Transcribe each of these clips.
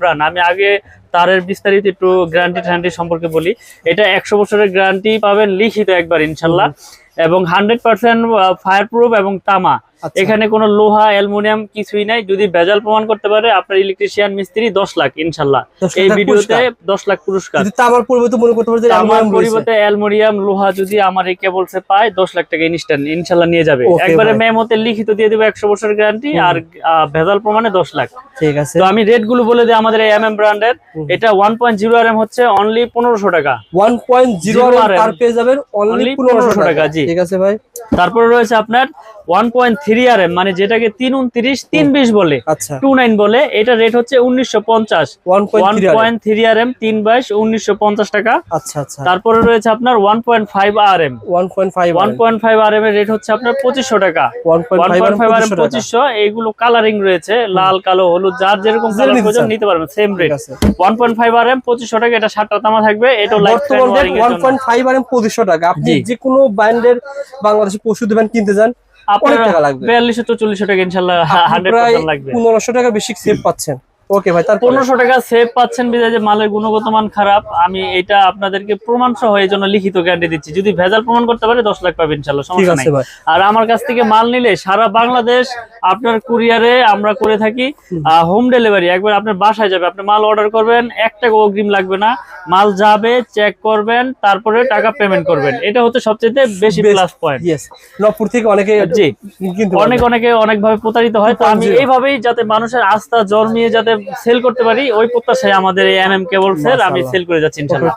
Brand. আমি আগে তারের বিস্তারিত একটু গ্যারান্টি সম্পর্কে বলি। এটা 100 বছরের গ্যারান্টি পাবেন লিখিত একবার ইনশাল্লাহ, এবং 100% ফায়ার প্রুফ এবং তামা। এখানে কোনো লোহা অ্যালুমিনিয়াম কিছুই নাই। যদি ভেজাল প্রমাণ করতে পারে আপনার ইলেকট্রিশিয়ান মিস্ত্রি 10 লাখ ইনশাল্লাহ। এই ভিডিওতে 10 লাখ পুরস্কার। তামার পরিবর্তে মনে করতে পারে যে তামার পরিবর্তে অ্যালুমিনিয়াম লোহা যদি আমার এই কেবলসে পায় 10 লাখ টাকা ইনস্ট্যান্ট ইনশাল্লাহ নিয়ে যাবে। একবারে মেমোতে লিখিত দিয়ে দেব 100 বছরের গ্যারান্টি, আর ভেজাল প্রমাণে 10 লাখ। ঠিক আছে, তো আমি রেট গুলো বলে দিই আমাদের এই ব্র্যান্ডের। এটা 1.0 RM হচ্ছে অনলি 1500 টাকা। 1.0 RM তার পেয়ে যাবেন অনলি 1500 টাকা। জি ঠিক আছে ভাই। তারপরে রয়েছে আপনার 1.3 RM, মানে যেটাকে 329 320 বলে, 29 বলে, এটা রেট হচ্ছে 1950। 1.3 RM 322 1950 টাকা। আচ্ছা আচ্ছা। তারপরে রয়েছে আপনার 1.5 RM। 1.5 RM এর রেট হচ্ছে আপনার 2500 টাকা। 1.5 RM 2500। এইগুলো কালারিং রয়েছে, লাল কালো হলুদ, যার যেরকম কালার প্রয়োজন নিতে পারবেন, সেম রেট। 1.5 RM 2500 টাকা। এটা 7টা তামা থাকবে। এটা বর্তমান রেট 1.5 RM 2500 টাকা। আপনি যে কোনো ব্র্যান্ডের বাংলাদেশে পশু দিবেন কিনতে যান অনেক টাকা লাগবে। 4200-4400 টাকা ইনশাআল্লাহ 100% লাগবে। 1500 টাকা বেশি সেভ পাচ্ছেন। ওকে ভাই, তারপর 1500 টাকা সেভ পাচ্ছেন বিধায় যে মালের গুণগত মান খারাপ। আমি এটা আপনাদেরকে প্রমাণ সহ এই জন্য লিখিত গ্যারান্টি দিচ্ছি। যদি ভেজাল প্রমাণ করতে পারে 10 লাখ পাবেন ইনশাআল্লাহ, সমস্যা নাই। আর আমার কাছ থেকে মাল নিলে সারা বাংলাদেশ আপনার কুরিয়ারে আমরা করে থাকি হোম ডেলিভারি। একবার আপনার বাসায় যাবে, আপনি মাল অর্ডার করবেন, 1 টাকা অগ্রিম লাগবে না। মাল যাবে, চেক করবেন, তারপরে টাকা পেমেন্ট করবেন। এটা হচ্ছে সবচেয়ে বেশি প্লাস পয়েন্ট। নবপুর থেকে অনেকে অনেকভাবে প্রতারিত হয়। তো আমি এইভাবেই যাতে মানুষের আস্থা জন্মিয়ে যাতে সেল করতে পারি, ওই প্রত্যাশায় আমাদের এই কেবলস এর আমি সেল করে যাচ্ছি ইনশাআল্লাহ।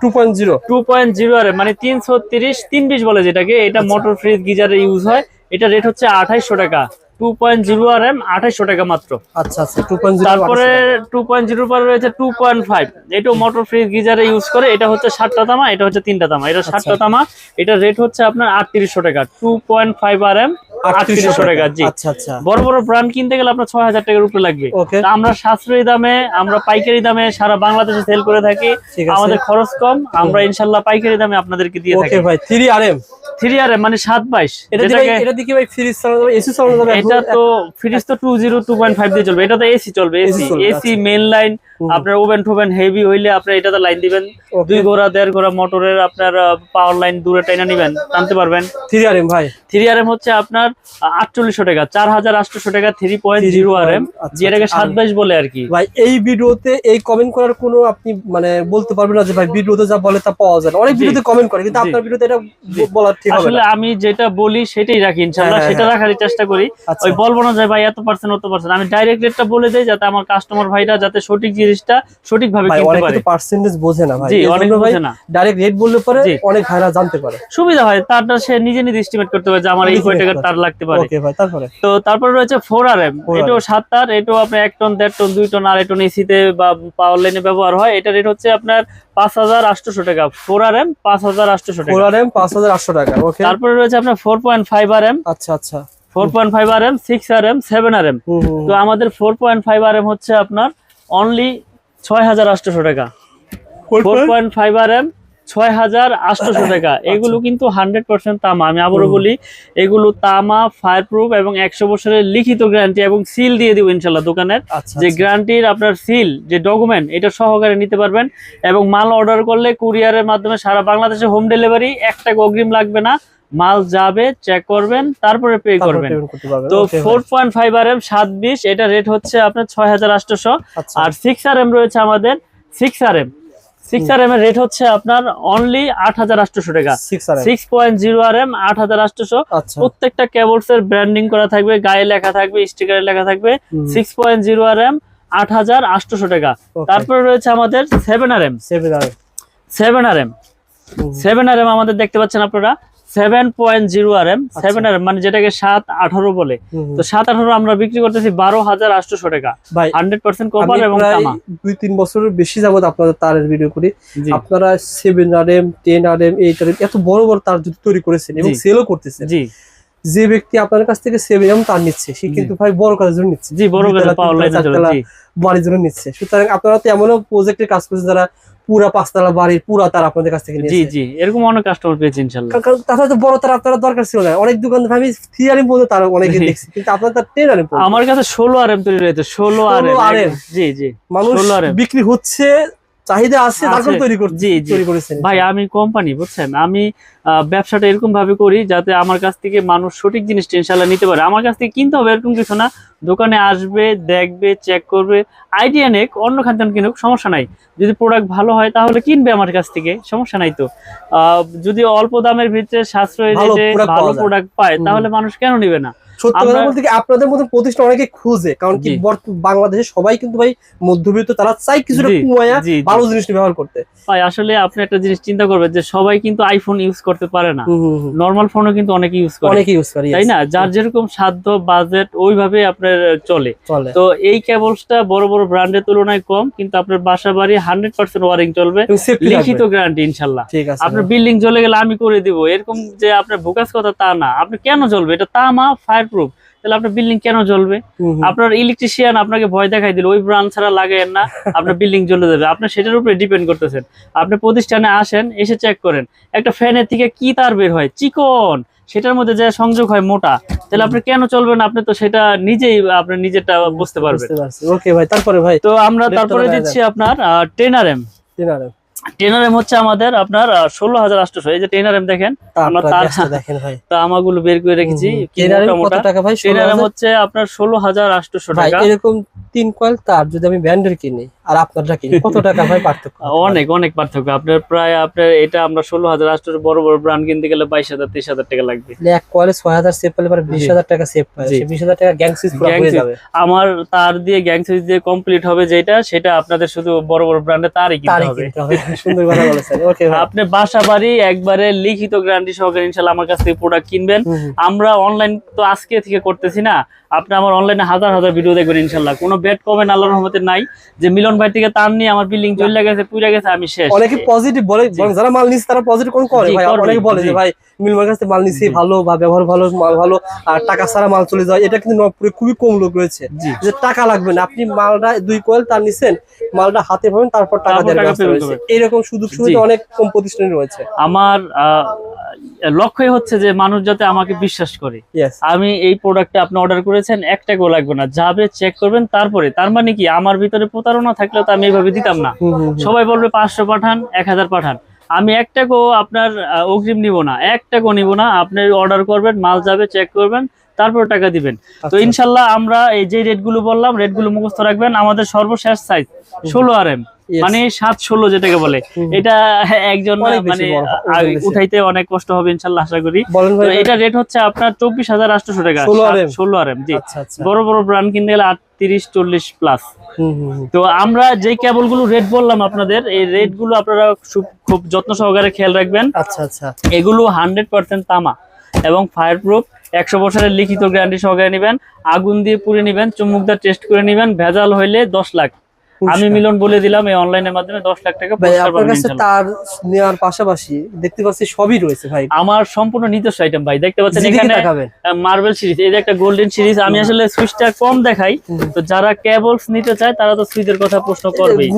2.0 RM মানে 330 320 বলে যেটাকে। এটা মোটর ফ্রিজ গিজারে ইউজ হয়। এটা রেট হচ্ছে 2800 টাকা। 2.0 RM 2800 টাকা মাত্র। আচ্ছা আচ্ছা। 2.0 তারপরে 2.0 পরে রয়েছে 2.5। এটা মোটর ফ্রিজ গিজারে ইউজ করে। এটা হচ্ছে 7টা তামা, এটা হচ্ছে 3টা তামা। এটা 7টা তামা, এটা রেট হচ্ছে আপনার 3800 টাকা। 2.5 RM 3800 টাকা। জি আচ্ছা আচ্ছা। বড় বড় ব্র্যান্ড কিনতে গেলে আপনার 6000 টাকার উপরে লাগবে। আমরা সাশ্রয়ী দামে, আমরা পাইকারি দামে সারা বাংলাদেশে সেল করে থাকি। আমাদের খরচ কম, আমরা ইনশাআল্লাহ পাইকারি দামে আপনাদেরকে দিয়ে থাকি। ওকে ভাই, 3 RM মানে 722। এটা দিকে ভাই ফ্রিজ চালানো যাবে, এসি চালানো যাবে? এটা তো ফ্রিজ তো 2.5 দিয়ে চলবে। এটা তো এসি চলবে, এসি মেইন লাইন। আপনার ওভেন টোভেন হেভি হইলে আপনার এটাতে লাইন দিবেন। 2 ঘোড়া 1.5 ঘোড়া মোটরের আপনার পাওয়ার লাইন দূরে টাইনা নিবেন, টানতে পারবেন। 3 RM ভাই, 3 RM হচ্ছে আপনার 4800 টাকা। 4800 টাকা 3.0 RM, যেটাকে 722 বলে আর কি। ভাই এই ভিডিওতে এই কমেন্ট করার কোনো আপনি মানে বলতে পারবেন না যে ভাই ভিডিওতে যা বলে তা পাওয়া যায় না। অনেক ভিডিওতে কমেন্ট করে, কিন্তু আপনার ভিডিওতে এটা বলা ঠিক হবে না। আসলে আমি যেটা বলি সেটাই রাখি ইনশাআল্লাহ, সেটা রাখারই চেষ্টা করি। ওই বলবো না যে ভাই এত পার্সেন্ট অত পার্সেন্ট। আমি ডাইরেক্ট রেটটা বলে দেই যাতে আমার কাস্টমার ভাইরা যাতে সঠিক জিনিসটা সঠিকভাবে কিনতে পারে। অনেক পার্সেন্টেজ বোঝে না ভাই। জি অনেক বোঝে না। ডাইরেক্ট রেট বললে পরে অনেক ভাইরা জানতে পারে, সুবিধা হয়। তারটা সে নিজে এস্টিমেট করতে পারে যে আমার এই কয় টাকা তার লাগতে পারে। ওকে ভাই, তারপরে রয়েছে 4 RM। এটাও 7 তার। এটাও আপনার 1 টন 1.5 টন 2 টন 2.5 টন এসিতে বা পাওয়ার লাইনে ব্যবহার হয়। এটা রেট হচ্ছে আপনার 5800 টাকা। 4 RM 5800 টাকা। 4 RM 5800 টাকা। ওকে। তারপরে রয়েছে আপনার 4.5 RM। আচ্ছা আচ্ছা। 4.5 RM 6 RM 7 RM। তো আমাদের 4.5 RM হচ্ছে আপনার অনলি 6800 টাকা। 4.5 RM 6800 টাকা। এগুলো কিন্তু 100% তামা। আমি আবারও বলি, এগুলো তামা, ফায়ার প্রুফ এবং 100 বছরের লিখিত গ্যারান্টি এবং সিল দিয়ে দিব ইনশাআল্লাহ দোকানের। যে গ্যারান্টির আপনার সিল, যে ডকুমেন্ট, এটা সহকারে নিতে পারবেন। এবং মাল অর্ডার করলে কুরিয়ারের মাধ্যমে সারা বাংলাদেশে হোম ডেলিভারি, 1 টাকা অগ্রিম লাগবে না। মাল যাবে, চেক করবেন, তারপরে পে করবেন। তো 4.5 RM 720, এটা রেট হচ্ছে আপনার 6800। আর 6 RM রয়েছে আমাদের 6 RM। 6 RM এর রেট হচ্ছে আপনার অনলি 8800 টাকা। 6.0 RM 8800। প্রত্যেকটা কেবলস এর ব্র্যান্ডিং করা থাকবে, গায়ে লেখা থাকবে, স্টিকারে লেখা থাকবে। 6.0 RM 8800 টাকা। তারপরে রয়েছে আমাদের 7 RM। 7 RM আমাদের দেখতে পাচ্ছেন আপনারা 7.0 RM। 7 RM মানে যেটাকে 718 বলে। তো 718 আমরা বিক্রি করতেছি 12800 টাকা। 100% কপার এবং তামা। 2-3 বছরের বেশি যাবত আপনাদের তারের ভিডিও করি। আপনারা 7 RM 10 RM 8 RM এত বড় বড় তার যদি তৈরি করেছেন এবং সেলও করতেছেন। জি। যে ব্যক্তি আপনার কাছ থেকে 7 RM তার নিচ্ছে, সে কিন্তু ভাই বড় কাজের জন্য নিচ্ছে। জি, বড় কাজে পাওয়ার লাইনের জন্য, জি, বাড়ির জন্য নিচ্ছে। সুতরাং আপনারা তো এমনও প্রজেক্টে কাজ করছেন যারা পুরা 5 তলা বাড়ির পুরা তার আপনাদের কাছ থেকে জি নিয়েছে। জি, এরকম অনেক কাস্টমার পেয়েছি ইনশাআল্লাহ। কারণ তাছাড়া তো বড় তার আপনারা দরকার ছিল না, অনেক দোকানদার আমি 3 RM পর্যন্ত তার অনেকে দেখছি, কিন্তু আপনার তার 10 RM পর্যন্ত। আমার কাছে 16 RM তৈরি রয়েছে, 16 RM। জি জি, মানুষ 16 RM বিক্রি হচ্ছে, চাহিদা আছে, তারপর তৈরি করছে। জি জি তৈরি করেছেন ভাই, আমি কোম্পানি বুঝছেন, আমি ব্যবসাটা এরকম ভাবে করি যাতে আমার কাছ থেকে মানুষ সঠিক জিনিসটা ইনশাআল্লাহ নিতে পারে। আমার কাছ থেকে কিনতে হবে এরকম কিছু না, দোকানে আসবে, দেখবে, চেক করবে, আইডিয়া নেক, অন্য খান থেকে কিনুক, সমস্যা নাই। যদি প্রোডাক্ট ভালো হয় তাহলে কিনবে আমার কাছ থেকে, সমস্যা নাই তো। যদি অল্প দামের ভিতরে সাশ্রয়ী রেটে ভালো প্রোডাক্ট পায় তাহলে মানুষ কেন নিবে না। সত্যি কথা বলতে কি আপনাদের মতো প্রতিষ্ঠান অনেকে খুঁজে, কারণ কি বাংলাদেশে সবাই কিন্তু ভাই মধ্যবিত্ত, তারা চাই কিছুটা কমায়া ভালো জিনিস ব্যবহার করতে। ভাই আসলে আপনি একটা জিনিস চিন্তা করবেন যে সবাই কিন্তু আইফোন ইউজ করতে পারে না, নরমাল ফোনও কিন্তু অনেকে ইউজ করে, তাই না? যার যেরকম সাধ্য বাজেট ওইভাবে আপনার চলে। তো এই কেবলসটা বড় বড় ব্র্যান্ডের তুলনায় কম, কিন্তু আপনার বাসা বাড়ি 100% ওয়ারিং চলবে, লিখিত গ্যারান্টি ইনশাআল্লাহ। আপনার বিল্ডিং জ্বলে গেলে আমি করে দিব, এরকম যে আপনার ভোকাস কথা তা না। আপনি কেন জ্বলবে, এটা তামা ফায়ার প্রুফ, তাহলে আপনার বিল্ডিং কেন জ্বলবে? আপনার ইলেকট্রিশিয়ান আপনাকে ভয় দেখাই দিল, ওই ব্র্যান্ড ছাড়া লাগায়েন না, আপনার বিল্ডিং জ্বলে যাবে। আপনার সেটার উপরে ডিপেন্ড করতেছেন। আপনি প্রতিষ্ঠানে আসেন, এসে চেক করেন, একটা ফ্যানের থেকে কি তার বের হয় চিকন, সেটার মধ্যে যে সংযোগ হয় মোটা, তাহলে আপনি কেন চলবে না? আপনি তো সেটা নিজেই আপনার নিজেরটা বুঝতে পারবেন। ওকে ভাই, তারপরে ভাই তো আমরা তারপরে দিচ্ছি আপনার 10 RM। 10 RM হচ্ছে আমাদের আপনার 16,800। এই যে 10 RM দেখেন, আমরা তামাগুলো বের করে রেখেছি। 10 RM হচ্ছে আপনার 16,800 টাকা। এরকম 3 কয়েল তার যদি আমি ব্র্যান্ডের কিনি আর আপনারটা কিনি, কত টাকা ভাই পার্থক্য? অনেক অনেক পার্থক্য। আপনার প্রায় আপনার এটা আমরা 16,800, বড় বড় ব্র্যান্ড কিনতে গেলে 22,000 23,000 টাকা লাগবে। এক কয়েলে 6,000 সেভ পেলে পরে 20,000 টাকা সেভ পায়। 20,000 টাকা গ্যাং সুইচ পুরো হয়ে যাবে। আমার তার দিয়ে গ্যাং সুইচ দিয়ে কমপ্লিট হবে যেটা, সেটা আপনাদের শুধু বড় বড় ব্র্যান্ডে তারই কিনতে হবে। সুন্দর কথা বলেছেন। ওকে ভাই, আপনি বাসা বাড়ি একবারে লিখিত গ্যারান্টি সহকারে ইনশাআল্লাহ আমার কাছ থেকে প্রোডাক্ট কিনবেন। আমরা অনলাইন তো আজকে থেকে করতেছি না, আপনি আমার অনলাইনে হাজার হাজার ভিডিও দেখবেন ইনশাআল্লাহ। কোনো ব্যাড কমেন্ট আল্লাহর রহমতে নাই যে মিলন ভাই থেকে তার নিয়ে আমার বিল্ডিং জ্বলে গেছে, পুড়ে গেছে, আমি শেষ। অনেকে পজিটিভ বলে, যারা মাল নিছে তারা পজিটিভ কোন করে ভাই। অনেকে বলে যে ভাই মিলন ভাইয়ের কাছে মাল নিছি ভালো, বা ব্যবহার ভালো, মাল ভালো, আর টাকা ছাড়া মাল চলে যায়। এটা কিন্তু নবপুরে খুবই কম লোক রয়েছে যে টাকা লাগবে না, আপনি মালটা 2 কয়েল তার নিছেন, মালটা হাতে পাবেন, তারপর টাকা দেওয়ার ব্যবস্থা রয়েছে। এরকম সুযোগ সুবিধা অনেক কম প্রতিষ্ঠানে রয়েছে। আমার লক্ষ্যই হচ্ছে যে মানুষ যাতে আমাকে বিশ্বাস করে। আমি এই প্রোডাক্টটা আপনি অর্ডার করেছেন, এক টাকাও লাগবে না, যাবে চেক করবেন তারপরে। তার মানে কি, আমার ভিতরে প্রতারণা থাকলে তো আমি এইভাবে দিতাম না। সবাই বলবে 500 পাঠান, 1000 পাঠান, আমি 1 টাকাও আপনার অগ্রিম নিব না, 1 টাকাও নিব না। আপনি অর্ডার করবেন, মাল যাবে, চেক করবেন, তারপর টাকা দিবেন। তো ইনশাল্লাহ আমরা এই যে রেটগুলো বললাম, রেটগুলো মুখস্থ রাখবেন। আমাদের সর্বশেষ সাইজ 16 RM, মানে 7-16 যেটাকে বলে, এটা একজন মানে উঠাইতে অনেক কষ্ট হবে ইনশাল্লাহ, আশা করি। এটা রেট হচ্ছে আপনার 24,800 টাকা, 16 RM। জি, বড় বড় ব্র্যান্ড কিনতে গেলে 38-40 প্লাস। তো আমরা যে কেবল গুলো রেট বললাম আপনাদের, এই রেট গুলো আপনারা খুব যত্ন সহকারে খেয়াল রাখবেন। এগুলো 100% তামা এবং ফায়ার প্রুফ, 100 বছরের লিখিত গ্যারান্টি সহকারে নেবেন। আগুন দিয়ে পুড়ে নেবেন, চুমুকদার টেস্ট করে নেবেন, ভেজাল হইলে 10 লাখ। আমি মিলন বলে দিলাম, এই অনলাইনের মাধ্যমে 10 লাখ টাকা পুরস্কার পাবেন ইনশাআল্লাহ। তার নেওয়ার পাশাপাশি দেখতে পাচ্ছি সবই রয়েছে ভাই, আমার সম্পূর্ণ নিজস্ব আইটেম ভাই। দেখতে পাচ্ছেন এখানে মার্বেল সিরিজ, এই যে একটা গোল্ডেন সিরিজ। আমি আসলে সুইচটা কম দেখাই, তো যারা কেবলস নিতে চায় তারা তো সুইচের কথা প্রশ্ন করবেই,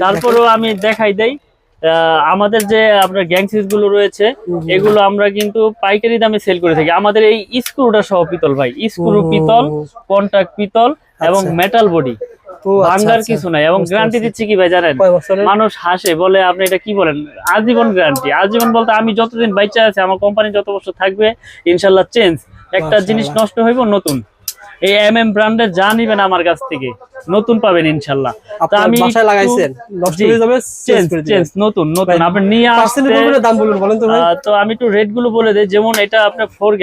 তারপরেও আমি দেখাই দেই। আমাদের যে আপনার গ্যাং সুইচ গুলো রয়েছে, এগুলো আমরা কিন্তু পাইকারি দামে সেল করে থাকি। আমাদের এই স্ক্রুটা সহ পিতল ভাই, স্ক্রু পিতল, কন্টাক্ট পিতল এবং মেটাল বডি, ভাঙার কিছু নাই। এবং গ্যারান্টি দিচ্ছি কি ভাই জানেন, মানুষ হাসে বলে আপনি এটা কি বলেন, আজীবন গ্যারান্টি। আজীবন বলতে আমি যতদিন বাইচা আছে, আমার কোম্পানি যত বছর থাকবে ইনশাল্লাহ চেঞ্জ। একটা জিনিস নষ্ট হইব, নতুন। এই MM ব্র্যান্ডের যা নিবেন আমার কাছ থেকে নতুন পাবেন ইনশাল্লাহ। তো আমি বাসায় লাগাইছেন, নষ্ট হয়ে যাবে, চেঞ্জ নতুন নতুন আপনি নিয়ে আসতে। দাম বলুন, বলেন তো ভাই। তো আমি একটু রেট গুলো বলে দেই। যেমন এটা আপনার 4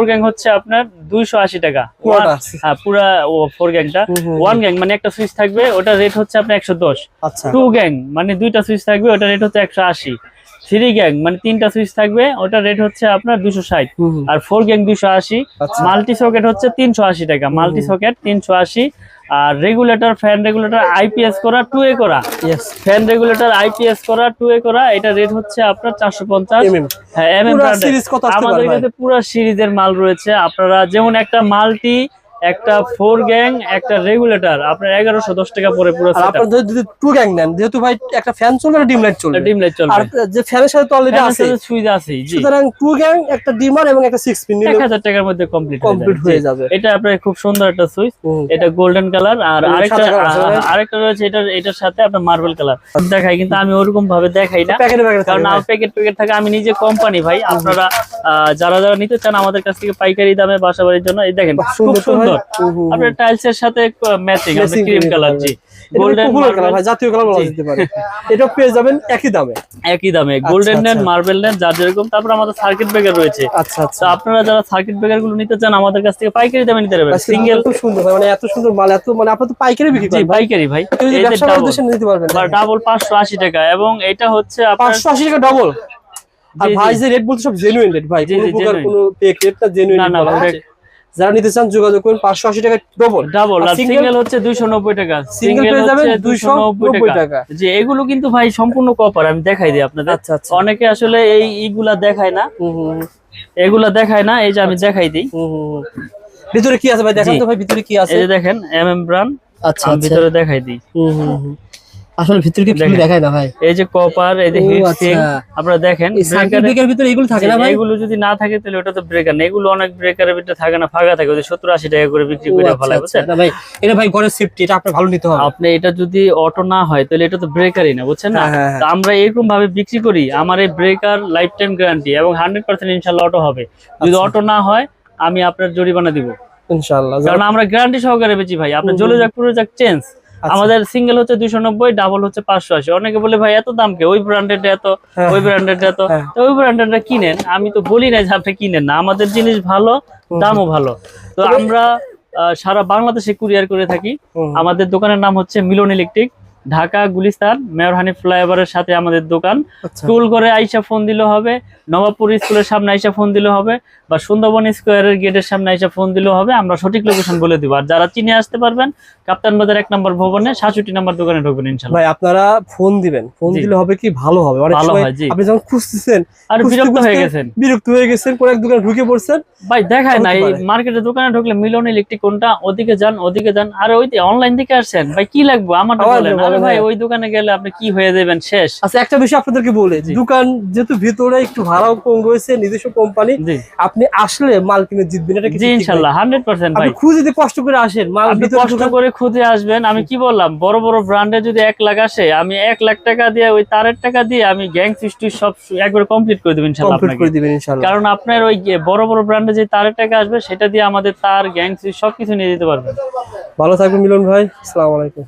গ্যাং হচ্ছে আপনার 280 টাকা। হ্যাঁ, পুরা 4 গ্যাংটা। 1 গ্যাং মানে একটা সুইচ থাকবে, ওটা রেট হচ্ছে আপনার 110। 2 গ্যাং মানে 2টা সুইচ থাকবে, ওটা রেট হচ্ছে 180। 3 গ্যাং মানে 3টা সুইচ থাকবে, ওটা রেট হচ্ছে আপনার 260। আর 4 গ্যাং 280। মাল্টি সকেট হচ্ছে 380 টাকা, মাল্টি সকেট 380। আর রেগুলেটর, ফ্যান রেগুলেটর IPS করা 2A করা, ফ্যান রেগুলেটর IPS করা 2A করা, এটা রেট হচ্ছে আপনার 450। হ্যাঁ, MM ব্র্যান্ডের আমাদের কাছে পুরো সিরিজের মাল রয়েছে। আপনারা যেমন একটা মাল্টি একটা 4 গ্যাং একটা রেগুলেটর আপনার 1110 টাকা পরে পুরো আর সেটআপ। আপনারা যদি 2 গ্যাং নেন, যেহেতু ভাই একটা ফ্যান চলবে আর ডিম লাইট চলবে, ডিম লাইট চলবে আর যে ফ্যানের সাথে তো অলরেডি আছে, সুইচ আছে। জি, সুতরাং 2 গ্যাং একটা ডিমার এবং একটা 6 পিন নিলে 1000 টাকার মধ্যে কমপ্লিট হয়ে যাবে। এটা আপনার খুব সুন্দর একটা সুইচ, হুম। এটা গোল্ডেন কালার। আর আরেকটা সাদা colour আছে, আরেকটা রয়েছে এটার সাথে আপনার মার্বেল কালার দেখাই, কিন্তু আমি ওরকম ভাবে দেখাই না, প্যাকেটে কারণ আমার প্যাকেট থাকে। আমি নিজে কোম্পানি ভাই, আপনারা যারা যারা নিতে চান আমাদের কাছ থেকে পাইকারি দামে বাসাবাড়ির জন্য, এই দেখেন খুব সুন্দর আপনার টাইলস এর সাথে ম্যাচিং আপনার ক্রিম কালার। জি, গোল্ডেন কালার ভাই, জাতীয় কালার বলা যেতে পারে। এটা পেয়ে যাবেন একই দামে গোল্ডেন নেন, মার্বেল নেন, যার যেরকম। তারপর আমাদের সার্কিট ব্রেকার রয়েছে। আচ্ছা আচ্ছা, তো আপনারা যারা সার্কিট ব্রেকার গুলো নিতে চান আমাদের কাছ থেকে পাইকারি দামে নিতে পারবেন। সিঙ্গেল খুব সুন্দর ভাই, মানে এত সুন্দর মাল, এত মানে আপনারা তো পাইকারি বিক্রি জি করেন ভাই, পাইকারি ভাই, এই যে ব্যবসা করার উদ্দেশ্যে নিতে পারবেন। ডাবল 580 টাকা, এবং এটা হচ্ছে আপনার 580 টাকা ডাবল। আর ভাই যে রেট বলতে সব জেনুইন রেট ভাই, কোনো প্রকার কোনো ফেক রেট না, জেনুইন রেট বলা হচ্ছে। যারা নিতে চান যোগাযোগ করুন, 580 টাকা ডাবল। আর সিঙ্গেল হচ্ছে 290 টাকা, সিঙ্গেল পেয়ে যাবেন 290 টাকা। জি, এগুলো কিন্তু ভাই সম্পূর্ণ কপার। আমি দেখাই দিই আপনাদের। আচ্ছা আচ্ছা, অনেকে আসলে এইগুলা দেখায় না, এগুলা দেখায় না, এই যে আমি দেখাই দিই। ভিতরে কি আছে ভাই, দেখেন তো ভাই ভিতরে কি আছে। এই যে দেখেন এমএম ব্র্যান্ড। আচ্ছা, আমি ভিতরে দেখাই দিই। আসলে ভিতরে কি কিছু দেখায় না ভাই, এই যে কপার, এই যে হিট সিঙ্ক, আপনারা দেখেন ব্রেকারের ভিতরে এগুলো থাকে না ভাই। এগুলো যদি না থাকে তাহলে ওটা তো ব্রেকার না। এগুলো অনেক ব্রেকারের ভিতরে থাকে না, ফাঁকা থাকে, ওই 70-80 টাকা করে বিক্রি করে ফেলায়, বুঝছেন না ভাই। এটা ভাই ঘরের সেফটি, এটা আপনি ভালো নিতে হবে। আপনি এটা যদি অটো না হয় তাহলে এটা তো ব্রেকারই না, বুঝছেন না। তো আমরা এরকম ভাবে বিক্রি করি, আমার এই ব্রেকার লাইফ টাইম গ্যারান্টি এবং 100% ইনশাআল্লাহ অটো হবে। যদি অটো না হয় আমি আপনার জরিমানা দিব ইনশাআল্লাহ, কারণ আমরা গ্যারান্টি সহকারে বেচি ভাই। আপনার জ্বলে যাক পুরো যাক চেঞ্জ। আমাদের সিঙ্গেল হচ্ছে 290, ডাবল হচ্ছে 580। অনেকে বলে ভাই এত দাম কে, ওই ব্র্যান্ডেড এত, ওই ব্র্যান্ডেড এত। তো ওই ব্র্যান্ডেডটা কিনেন, আমি তো বলি না যে আপনি কিনেন না, আমাদের জিনিস ভালো, দামও ভালো। তো আমরা সারা বাংলাদেশে কুরিয়ার করে থাকি। আমাদের দোকানের নাম হচ্ছে মিলন ইলেকট্রিক, ঢাকা গুলিস্তান মেয়র হানিফ ফ্লাইওভারের সাথে আমাদের দোকান। স্কুল করে আইসা ফোন দিলে হবে, নবাবপুর স্কুলের সামনে আইসা ফোন দিলে হবে, বা সুন্দরবন স্কোয়ারের গেটের সামনে আইসা ফোন দিলে হবে, আমরা সঠিক লোকেশন বলে দিব। আর যারা চিনে আসতে পারবেন, কাপ্তান বাজার 1 নম্বর ভবনে 67 নম্বর দোকানে ঢুকবেন ইনশাআল্লাহ। ভাই আপনারা ফোন দিবেন, ফোন দিলে হবে কি ভালো হবে। অনেক সময় আপনি যখন খুঁজতেছেন আর বিরক্ত হয়ে গেছেন, কোন এক দোকানে ঢুকে পড়ছেন, ভাই দেখায় না। এই মার্কেটের দোকানে ঢুকলে মিলন ইলেকট্রিক কোনটা, ওদিকে যান, আর ওই অনলাইন থেকে আসছেন ভাই, কি লাগবে আমারটা বলেন। আরে ভাই ওই দোকানে গেলে আপনি কি হয়ে যাবেন শেষ। আচ্ছা, একটা বিষয় আপনাদেরকে বলে, দোকান যেহেতু ভিতরে একটু ভাড়াও কম রয়েছে, নিজস্ব কোম্পানি, আপনি আসলে মাল কিনে জিতবেন, এটা কি ইনশাআল্লাহ 100% ভাই। খুঁজে যদি কষ্ট করে আসেন, মাল কষ্ট করে খুঁজে আসবেন। আমি কি বললাম, বড় বড় ব্র্যান্ডে যদি 1 লাখ আসে, আমি 1 লাখ টাকা দিয়ে ওই তারের টাকা দিয়ে আমি গ্যাং সিস্টেম সব একবার কমপ্লিট করে দেব ইনশাআল্লাহ আপনাকে। কারণ আপনার ওই বড় বড় ব্র্যান্ডে যে তারের টাকা আসবে, সেটা দিয়ে আমাদের তার গ্যাং সবকিছু নিয়ে যেতে পারবেন। ভালো থাকবেন মিলন ভাই, আসসালামু আলাইকুম।